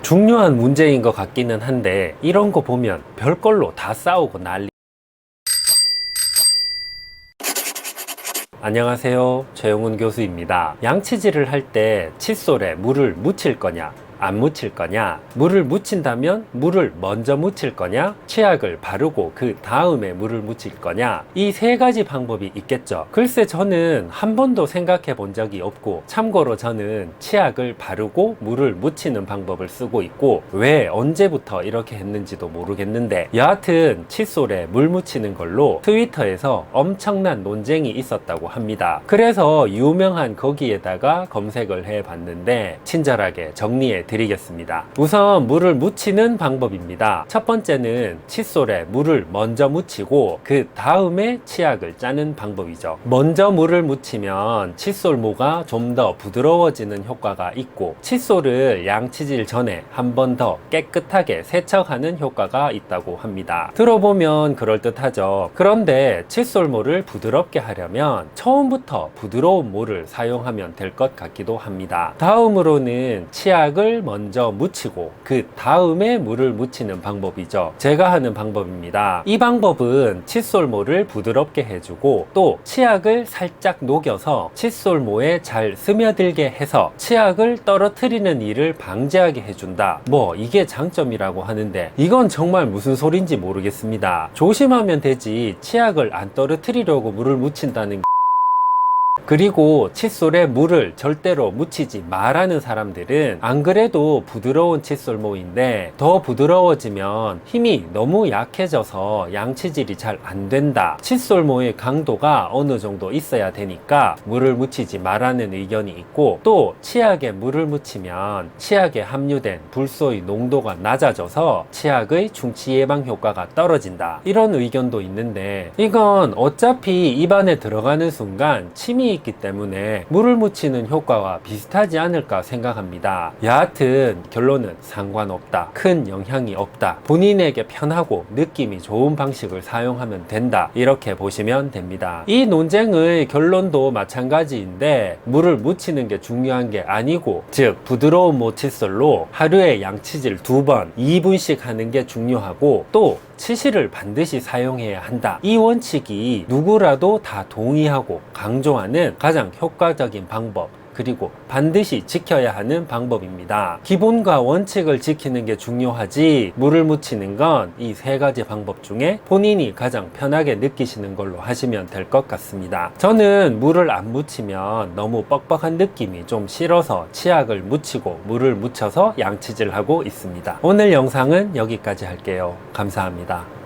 중요한 문제인 것 같기는 한데 이런 거 보면 별걸로 다 싸우고 난리. 안녕하세요, 최용훈 교수입니다. 양치질을 할 때 칫솔에 물을 묻힐 거냐 안 묻힐 거냐, 물을 묻힌다면 물을 먼저 묻힐 거냐, 치약을 바르고 그 다음에 물을 묻힐 거냐, 이 세 가지 방법이 있겠죠. 글쎄 저는 한 번도 생각해 본 적이 없고, 참고로 저는 치약을 바르고 물을 묻히는 방법을 쓰고 있고, 왜 언제부터 이렇게 했는지도 모르겠는데, 여하튼 칫솔에 물 묻히는 걸로 트위터에서 엄청난 논쟁이 있었다고 합니다. 그래서 유명한 거기에다가 검색을 해 봤는데 친절하게 정리해 드리겠습니다. 우선 물을 묻히는 방법입니다. 첫 번째는 칫솔에 물을 먼저 묻히고 그 다음에 치약을 짜는 방법이죠. 먼저 물을 묻히면 칫솔모가 좀 더 부드러워지는 효과가 있고, 칫솔을 양치질 전에 한 번 더 깨끗하게 세척하는 효과가 있다고 합니다. 들어보면 그럴듯하죠. 그런데 칫솔모를 부드럽게 하려면 처음부터 부드러운 모를 사용하면 될 것 같기도 합니다. 다음으로는 치약을 먼저 묻히고 그 다음에 물을 묻히는 방법이죠. 제가 하는 방법입니다. 이 방법은 칫솔모를 부드럽게 해주고 또 치약을 살짝 녹여서 칫솔모에 잘 스며들게 해서 치약을 떨어뜨리는 일을 방지하게 해준다. 뭐 이게 장점이라고 하는데 이건 정말 무슨 소린지 모르겠습니다. 조심하면 되지 치약을 안 떨어뜨리려고 물을 묻힌다는. 그리고 칫솔에 물을 절대로 묻히지 말라는 사람들은 안 그래도 부드러운 칫솔모인데 더 부드러워지면 힘이 너무 약해져서 양치질이 잘 안 된다, 칫솔모의 강도가 어느 정도 있어야 되니까 물을 묻히지 말라는 의견이 있고, 또 치약에 물을 묻히면 치약에 함유된 불소의 농도가 낮아져서 치약의 충치 예방 효과가 떨어진다, 이런 의견도 있는데 이건 어차피 입안에 들어가는 순간 침이 있기 때문에 물을 묻히는 효과와 비슷하지 않을까 생각합니다. 여하튼 결론은 상관없다, 큰 영향이 없다, 본인에게 편하고 느낌이 좋은 방식을 사용하면 된다, 이렇게 보시면 됩니다. 이 논쟁의 결론도 마찬가지인데 물을 묻히는 게 중요한 게 아니고, 즉 부드러운 모 칫솔로 하루에 양치질 2번 2분씩 하는 게 중요하고, 또 치실을 반드시 사용해야 한다, 이 원칙이 누구라도 다 동의하고 강조하는 가장 효과적인 방법, 그리고 반드시 지켜야 하는 방법입니다. 기본과 원칙을 지키는 게 중요하지, 물을 묻히는 건 이 세 가지 방법 중에 본인이 가장 편하게 느끼시는 걸로 하시면 될 것 같습니다. 저는 물을 안 묻히면 너무 뻑뻑한 느낌이 좀 싫어서 치약을 묻히고 물을 묻혀서 양치질 하고 있습니다. 오늘 영상은 여기까지 할게요. 감사합니다.